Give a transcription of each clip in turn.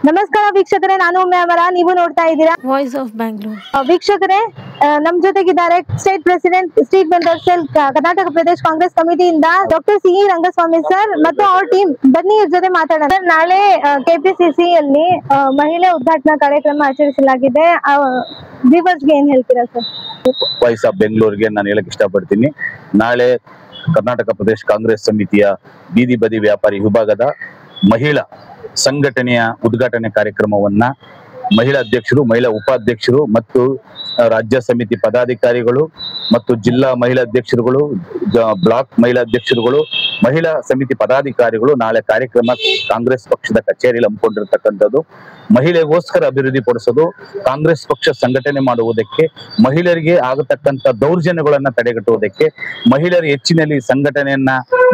ನಮಸ್ಕಾರ ವೀಕ್ಷಕರೇ, ನಾನು ಉಮ್ಮೆ ಅಮರ, ನೀವು ನೋಡ್ತಾ ಇದ್ದೀರಾ ವಾಯ್ಸ್ ಆಫ್ ಬ್ಯಾಂಗ್ಳೂರ್. ವೀಕ್ಷಕರೇ, ನಮ್ ಜೊತೆಗಿದ್ದಾರೆ state president, street vendor cell, Karnataka Pradesh Congress ಕಮಿಟಿಯಿಂದ ಡಾಕ್ಟರ್ ಸಿ ರಂಗಸ್ವಾಮಿ ಸರ್ ಮತ್ತು ಅವ್ರ ಟೀಮ್. ಬನ್ನಿ ಇವ್ರ ಜೊತೆ ಮಾತಾಡೋಣ. ಸರ್, ನಾಳೆ ಕೆಪಿಸಿಸಿ ಯಲ್ಲಿ ಮಹಿಳೆ ಉದ್ಘಾಟನಾ ಕಾರ್ಯಕ್ರಮ ಆಚರಿಸಲಾಗಿದೆ. ವ್ಯೂವರ್ಸ್ಗೆ ಏನ್ ಹೇಳ್ತೀರಾ ಸರ್? ವಾಯ್ಸ್ ಆಫ್ ಬೆಂಗಳೂರಿಗೆ ನಾನು ಹೇಳಕ್ ಇಷ್ಟಪಡ್ತೀನಿ. ನಾಳೆ ಕರ್ನಾಟಕ ಪ್ರದೇಶ ಕಾಂಗ್ರೆಸ್ ಸಮಿತಿಯ ಬೀದಿ ಬದಿ ವ್ಯಾಪಾರಿ ವಿಭಾಗದ ಮಹಿಳಾ ಸಂಘಟನೆಯ ಉದ್ಘಾಟನೆ ಕಾರ್ಯಕ್ರಮವನ್ನ ಮಹಿಳಾ ಅಧ್ಯಕ್ಷರು, ಮಹಿಳಾ ಉಪಾಧ್ಯಕ್ಷರು ಮತ್ತು ರಾಜ್ಯ ಸಮಿತಿ ಪದಾಧಿಕಾರಿಗಳು ಮತ್ತು ಜಿಲ್ಲಾ ಮಹಿಳಾ ಅಧ್ಯಕ್ಷರುಗಳು, ಬ್ಲಾಕ್ ಮಹಿಳಾ ಅಧ್ಯಕ್ಷರುಗಳು, ಮಹಿಳಾ ಸಮಿತಿ ಪದಾಧಿಕಾರಿಗಳು ನಾಳೆ ಕಾರ್ಯಕ್ರಮ ಕಾಂಗ್ರೆಸ್ ಪಕ್ಷದ ಕಚೇರಿಯಲ್ಲಿ ಹಮ್ಮಿಕೊಂಡಿರ್ತಕ್ಕಂಥದ್ದು. ಮಹಿಳೆಗೋಸ್ಕರ ಅಭಿವೃದ್ಧಿ ಪಡಿಸೋದು, ಕಾಂಗ್ರೆಸ್ ಪಕ್ಷ ಸಂಘಟನೆ ಮಾಡುವುದಕ್ಕೆ, ಮಹಿಳೆಯರಿಗೆ ಆಗತಕ್ಕಂಥ ದೌರ್ಜನ್ಯಗಳನ್ನ ತಡೆಗಟ್ಟುವುದಕ್ಕೆ, ಮಹಿಳೆಯರು ಹೆಚ್ಚಿನಲ್ಲಿ ಸಂಘಟನೆಯನ್ನ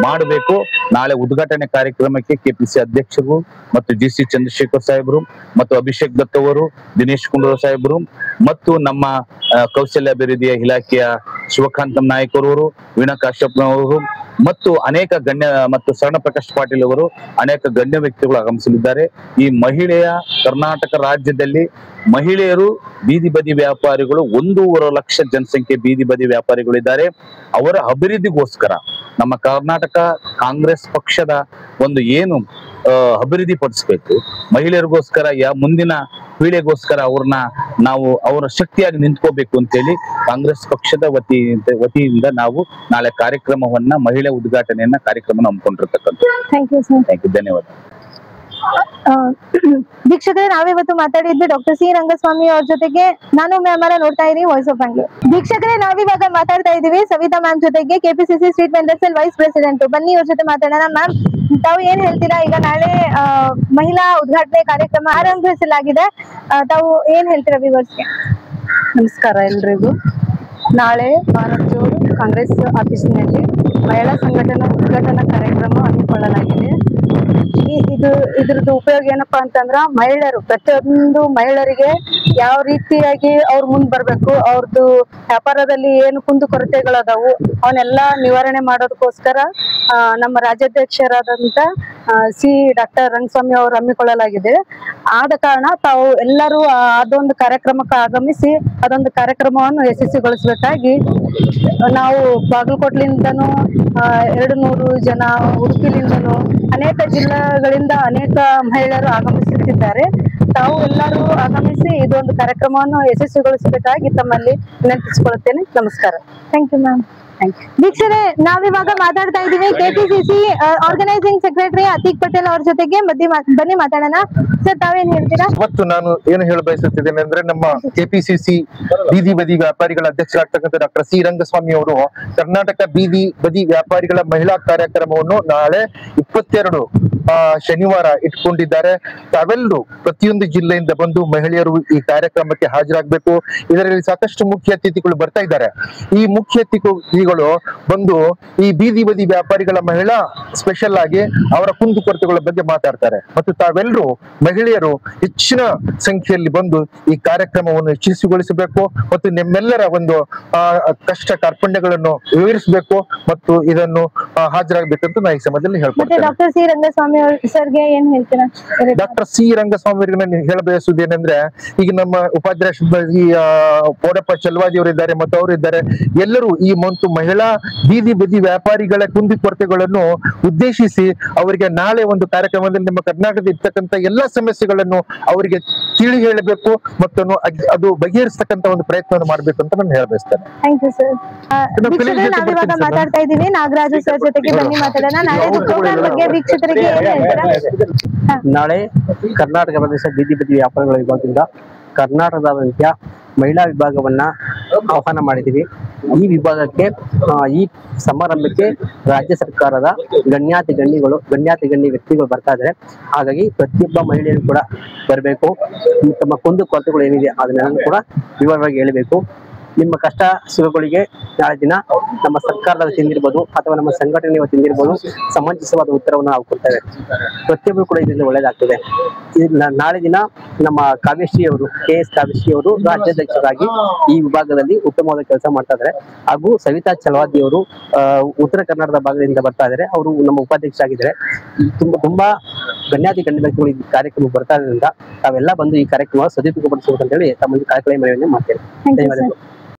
ಮಾಡಬೇಕು. ನಾಳೆ ಉದ್ಘಾಟನೆ ಕಾರ್ಯಕ್ರಮಕ್ಕೆ ಕೆಪಿಸಿ ಅಧ್ಯಕ್ಷರು ಮತ್ತು ಜಿಸಿ ಚಂದ್ರಶೇಖರ್ ಸಾಹೇಬರು ಮತ್ತು ಅಭಿಷೇಕ್ ದತ್ ಅವರು, ದಿನೇಶ್ ಗುಂಡೂರಾವ್ ಸಾಹೇಬರು ಮತ್ತು ನಮ್ಮ ಕೌಶಲ್ಯಾಭಿವೃದ್ಧಿಯ ಇಲಾಖೆಯ ಶಿವಕಾಂತ ನಾಯಕ್ ಅವರು, ವೀಣಾ ಕಾಶ್ಯಪ್ನವರು ಮತ್ತು ಅನೇಕ ಗಣ್ಯ ಮತ್ತು ಶರಣ ಪ್ರಕಾಶ್ ಪಾಟೀಲ್ ಅವರು, ಅನೇಕ ಗಣ್ಯ ವ್ಯಕ್ತಿಗಳು ಆಗಮಿಸಲಿದ್ದಾರೆ. ಈ ಮಹಿಳೆಯ ಕರ್ನಾಟಕ ರಾಜ್ಯದಲ್ಲಿ ಮಹಿಳೆಯರು ಬೀದಿ ಬದಿ ವ್ಯಾಪಾರಿಗಳು 1.5 ಲಕ್ಷ ಜನಸಂಖ್ಯೆ ಬೀದಿ ಬದಿ ವ್ಯಾಪಾರಿಗಳಿದ್ದಾರೆ. ಅವರ ಅಭಿವೃದ್ಧಿಗೋಸ್ಕರ ನಮ್ಮ ಕರ್ನಾಟಕ ಕಾಂಗ್ರೆಸ್ ಪಕ್ಷದ ಒಂದು ಏನು ಅಭಿವೃದ್ಧಿ ಪಡಿಸ್ಬೇಕು, ಮಹಿಳೆಯರಿಗೋಸ್ಕರ ಮುಂದಿನ ಪೀಳಿಗೆಗೋಸ್ಕರ ನಾವು ಅವರ ಶಕ್ತಿಯಾಗಿ ನಿಂತ್ಕೋಬೇಕು ಅಂತೇಳಿ ಕಾಂಗ್ರೆಸ್ ಪಕ್ಷದ ವತಿಯಿಂದ ನಾವು ನಾಳೆ ಕಾರ್ಯಕ್ರಮವನ್ನ, ಮಹಿಳಾ ಉದ್ಘಾಟನೆಯನ್ನ ಕಾರ್ಯಕ್ರಮ ಹಮ್ಮಿಕೊಂಡಿರ್ತಕ್ಕಂಥ. Thank you sir. Thank you, ಧನ್ಯವಾದ. ವೀಕ್ಷಕರೇ, ನಾವಿವತ್ತು ಮಾತಾಡಿದ್ವಿ ಡಾಕ್ಟರ್ ಸಿ ರಂಗಸ್ವಾಮಿ ಅವ್ರ ಜೊತೆಗೆ. ನಾನು ಮ್ಯಾಮರ, ನೋಡ್ತಾ ಇರಿ ವಾಯ್ಸ್ ಆಫ್ ಬ್ಯಾಂಗ್ಳೂರ್. ವೀಕ್ಷಕರೇ, ನಾವಿವಾಗ ಮಾತಾಡ್ತಾ ಇದೀವಿ ಸವಿತಾ ಮ್ಯಾಮ್ ಜೊತೆಗೆ, KPCC street vendor cell vice president. ಬನ್ನಿ ಇವ್ರ ಜೊತೆ ಮಾತಾಡೋಣ. ಮ್ಯಾಮ್, ತಾವು ಏನ್ ಹೇಳ್ತೀರಾ? ಈಗ ನಾಳೆ ಮಹಿಳಾ ಉದ್ಘಾಟನೆ ಕಾರ್ಯಕ್ರಮ ಆರಂಭಿಸಲಾಗಿದೆ. ತಾವು ಏನ್ ಹೇಳ್ತೀರಾ ವ್ಯೂವರ್ಸ್ಗೆ? ನಮಸ್ಕಾರ ಎಲ್ರಿಗೂ. ನಾಳೆ ಭಾರತ್ ಜೋಡೋ ಕಾಂಗ್ರೆಸ್ ಆಫೀಸಿನಲ್ಲಿ ಮಹಿಳಾ ಉದ್ಘಾಟನಾ ಕಾರ್ಯಕ್ರಮ ಹಮ್ಮಿಕೊಳ್ಳಲಾಗಿದೆ. ಇದ್ರದ್ದು ಉಪಯೋಗ ಏನಪ್ಪಾ ಅಂತಂದ್ರ, ಮಹಿಳೆಯರು, ಪ್ರತಿಯೊಂದು ಮಹಿಳೆಯರಿಗೆ ಯಾವ ರೀತಿಯಾಗಿ ಅವ್ರು ಮುಂದ್ ಬರ್ಬೇಕು, ಅವ್ರದ್ದು ವ್ಯಾಪಾರದಲ್ಲಿ ಏನು ಕುಂದುಕೊರತೆಗಳದಾವು ಅವನ್ನೆಲ್ಲ ನಿವಾರಣೆ ಮಾಡೋದಕ್ಕೋಸ್ಕರ ನಮ್ಮ ರಾಜ್ಯಾಧ್ಯಕ್ಷರಾದಂತ ಡಾಕ್ಟರ್ ರಂಗಸ್ವಾಮಿ ಅವರು ಹಮ್ಮಿಕೊಳ್ಳಲಾಗಿದೆ. ಆದ ಕಾರಣ ತಾವು ಎಲ್ಲರೂ ಅದೊಂದು ಕಾರ್ಯಕ್ರಮಕ್ಕೆ ಆಗಮಿಸಿ ಅದೊಂದು ಕಾರ್ಯಕ್ರಮವನ್ನು ಯಶಸ್ವಿಗೊಳಿಸಬೇಕಾಗಿ ನಾವು ಬಾಗಲಕೋಟೆಲಿಂದನೂ 200 ಜನ, ಉಡುಪಿಲಿಂದನೂ ಅನೇಕ ಜಿಲ್ಲೆಗಳಿಂದ ಅನೇಕ ಮಹಿಳೆಯರು ಆಗಮಿಸುತ್ತಿದ್ದಾರೆ. ತಾವು ಎಲ್ಲರೂ ಆಗಮಿಸಿ ಇದೊಂದು ಕಾರ್ಯಕ್ರಮವನ್ನು ಯಶಸ್ವಿಗೊಳಿಸಬೇಕಾಗಿ ತಮ್ಮಲ್ಲಿ ವಿನಂತಿಸಿಕೊಳ್ಳುತ್ತೇನೆ. ನಮಸ್ಕಾರ. Thank you ma'am. ವೀಕ್ಷಕರೇ, ನಾವಿವಾಗ ಮಾತಾಡ್ತಾ ಇದೀವಿ KPCC organising secretary Ateeq Patel ಅವ್ರ ಜೊತೆಗೆ. ಬನ್ನಿ ಮಾತಾಡೋಣ. ಸರ್, ತಾವೇನ್ ಹೇಳ್ತೀರಾ? ಇವತ್ತು ನಾನು ಏನು ಹೇಳ ಬಯಸುತ್ತಿದ್ದೇನೆ ಅಂದ್ರೆ, ನಮ್ಮ ಕೆಪಿಸಿಸಿ ಬೀದಿ ಬದಿ ವ್ಯಾಪಾರಿಗಳ ಅಧ್ಯಕ್ಷರಾಗ್ತಕ್ಕಂಥ ಡಾಕ್ಟರ್ ಸಿ ರಂಗಸ್ವಾಮಿ ಅವರು ಕರ್ನಾಟಕ ಬೀದಿ ಬದಿ ವ್ಯಾಪಾರಿಗಳ ಮಹಿಳಾ ಕಾರ್ಯಕ್ರಮವನ್ನು ನಾಳೆ 22 ಶನಿವಾರ ಇಟ್ಕೊಂಡಿದ್ದಾರೆ. ತಾವೆಲ್ಲರೂ ಪ್ರತಿಯೊಂದು ಜಿಲ್ಲೆಯಿಂದ ಬಂದು ಮಹಿಳೆಯರು ಈ ಕಾರ್ಯಕ್ರಮಕ್ಕೆ ಹಾಜರಾಗಬೇಕು. ಇದರಲ್ಲಿ ಸಾಕಷ್ಟು ಮುಖ್ಯ ಅತಿಥಿಗಳು ಬರ್ತಾ ಇದ್ದಾರೆ. ಈ ಮುಖ್ಯ ಅತಿಥಿಗಳು ಬಂದು ಈ ಬೀದಿ ಬದಿ ವ್ಯಾಪಾರಿಗಳ ಮಹಿಳಾ ಸ್ಪೆಷಲ್ ಆಗಿ ಅವರ ಕುಂದುಕೊರತೆಗಳ ಬಗ್ಗೆ ಮಾತಾಡ್ತಾರೆ. ಮತ್ತು ತಾವೆಲ್ಲರೂ ಮಹಿಳೆಯರು ಹೆಚ್ಚಿನ ಸಂಖ್ಯೆಯಲ್ಲಿ ಬಂದು ಈ ಕಾರ್ಯಕ್ರಮವನ್ನು ಯಶಸ್ವಿಗೊಳಿಸಬೇಕು ಮತ್ತು ನಿಮ್ಮೆಲ್ಲರ ಒಂದು ಕಷ್ಟ ಕಾರ್ಪಣ್ಯಗಳನ್ನು ವಿವರಿಸಬೇಕು ಮತ್ತು ಇದನ್ನು ಹಾಜರಾಗಬೇಕಂತ ನಾನು ಈ ಸಮಯದಲ್ಲಿ ಹೇಳ್ಕೊಡ್ತೇನೆ. ಡಾಕ್ಟರ್ ಸಿ ರಂಗಸ್ವಾಮಿ ಸರ್ಗೆ ಏನ್ ಹೇಳ್ತೀರಾ? ಡಾಕ್ಟರ್ ಸಿ ರಂಗಸ್ವಾಮಿ ಅವರಿಗೆ ನಾನು ಹೇಳಬಯಸುವುದೇನೆಂದ್ರೆ, ಈಗ ನಮ್ಮ ಉಪಾಧ್ಯಕ್ಷ ಪೋಡಪ್ಪ ಚಲವಾದಿ ಅವರಿದ್ದಾರೆ ಮತ್ತು ಅವರು ಇದ್ದಾರೆ. ಎಲ್ಲರೂ ಈ ಮಹಿಳಾ ಬೀದಿ ಬದಿ ವ್ಯಾಪಾರಿಗಳ ಕುಂದುಕೊರತೆಗಳನ್ನು ಉದ್ದೇಶಿಸಿ ಅವರಿಗೆ ನಾಳೆ ಒಂದು ಕಾರ್ಯಕ್ರಮದಲ್ಲಿ ನಮ್ಮ ಕರ್ನಾಟಕದ ಇರ್ತಕ್ಕಂಥ ಎಲ್ಲಾ ಸಮಸ್ಯೆಗಳನ್ನು ಅವರಿಗೆ ತಿಳಿ ಹೇಳಬೇಕು ಮತ್ತು ಅದು ಬಗೆಹರಿಸತಕ್ಕಂತ ಒಂದು ಪ್ರಯತ್ನವನ್ನು ಮಾಡಬೇಕು ಅಂತ ನಾನು ಹೇಳಬಯಸ್ತೇನೆ. Thank you sir. ನಾವಿವಾಗ ಮಾತಾಡ್ತಾ ಇದ್ದೀವಿ ನಾಗರಾಜು ಸರ್ ಜೊತೆಗೆ. ಬನ್ನಿ ಮಾತಾಡೋಣ. ನಾಳೆ ಪ್ರೋಗ್ರಾಮ್ ಬಗ್ಗೆ ವೀಕ್ಷಕರಿಗೆ ನಾಳೆ ಕರ್ನಾಟಕ ಪ್ರದೇಶ ಬೀದಿ ಬದಿ ವ್ಯಾಪಾರಿಗಳ ವಿಭಾಗದಿಂದ ಕರ್ನಾಟಕದಾದ್ಯಂತ ಮಹಿಳಾ ವಿಭಾಗವನ್ನ ಆಹ್ವಾನ ಮಾಡಿದ್ದೀವಿ. ಈ ವಿಭಾಗಕ್ಕೆ ಈ ಸಮಾರಂಭಕ್ಕೆ ರಾಜ್ಯ ಸರ್ಕಾರದ ಗಣ್ಯಾತಿ ಗಣ್ಯ ವ್ಯಕ್ತಿಗಳು ಬರ್ತಾ ಇದ್ದಾರೆ. ಹಾಗಾಗಿ ಪ್ರತಿಯೊಬ್ಬ ಮಹಿಳೆಯರು ಕೂಡ ಬರಬೇಕು. ತಮ್ಮ ಕುಂದು ಕೊರತೆಗಳು ಏನಿದೆ ಅದನ್ನೆಲ್ಲ ಕೂಡ ವಿವರವಾಗಿ ಹೇಳಬೇಕು. ನಿಮ್ಮ ಕಷ್ಟ ಸುಖಗಳಿಗೆ ನಾಳೆ ದಿನ ನಮ್ಮ ಸರ್ಕಾರದ ವತಿಯಿಂದ ಇರ್ಬೋದು ಅಥವಾ ನಮ್ಮ ಸಂಘಟನೆ ವತಿಯಿಂದ ಇರ್ಬೋದು ಸಮಂಜಸವಾದ ಉತ್ತರವನ್ನು ನಾವು ಕೊಡ್ತೇವೆ. ಪ್ರತಿಯೊಬ್ಬರು ಕೂಡ ಇದರಿಂದ ಒಳ್ಳೆಯದಾಗ್ತದೆ. ನಾಳೆ ದಿನ ನಮ್ಮ ಕಾವ್ಯಶ್ರೀ ಅವರು KS ಕಾವ್ಯಶ್ರೀ ಅವರು ರಾಜ್ಯಾಧ್ಯಕ್ಷರಾಗಿ ಈ ವಿಭಾಗದಲ್ಲಿ ಉತ್ತಮವಾದ ಕೆಲಸ ಮಾಡ್ತಾ ಇದ್ದಾರೆ. ಹಾಗೂ ಸವಿತಾ ಚಲವಾದಿ ಅವರು ಉತ್ತರ ಕರ್ನಾಟಕದ ಭಾಗದಿಂದ ಬರ್ತಾ ಇದ್ದಾರೆ. ಅವರು ನಮ್ಮ ಉಪಾಧ್ಯಕ್ಷರಾಗಿದ್ದಾರೆ. ತುಂಬಾ ಗಣ್ಯಾತಿ ಗಣ್ಯ ವ್ಯಕ್ತಿಗಳು ಈ ಕಾರ್ಯಕ್ರಮ ಬರ್ತಾ ಇರೋದ್ರಿಂದ ತಾವೆಲ್ಲ ಬಂದು ಈ ಕಾರ್ಯಕ್ರಮ ಸದುಪಯೋಗಪಡಿಸಬೇಕಂತ ಹೇಳಿ ತಮ್ಮಲ್ಲಿ ಕಳಕಳಿ ಮನವಿಯನ್ನು ಮಾಡ್ತೇವೆ. ಧನ್ಯವಾದಗಳು.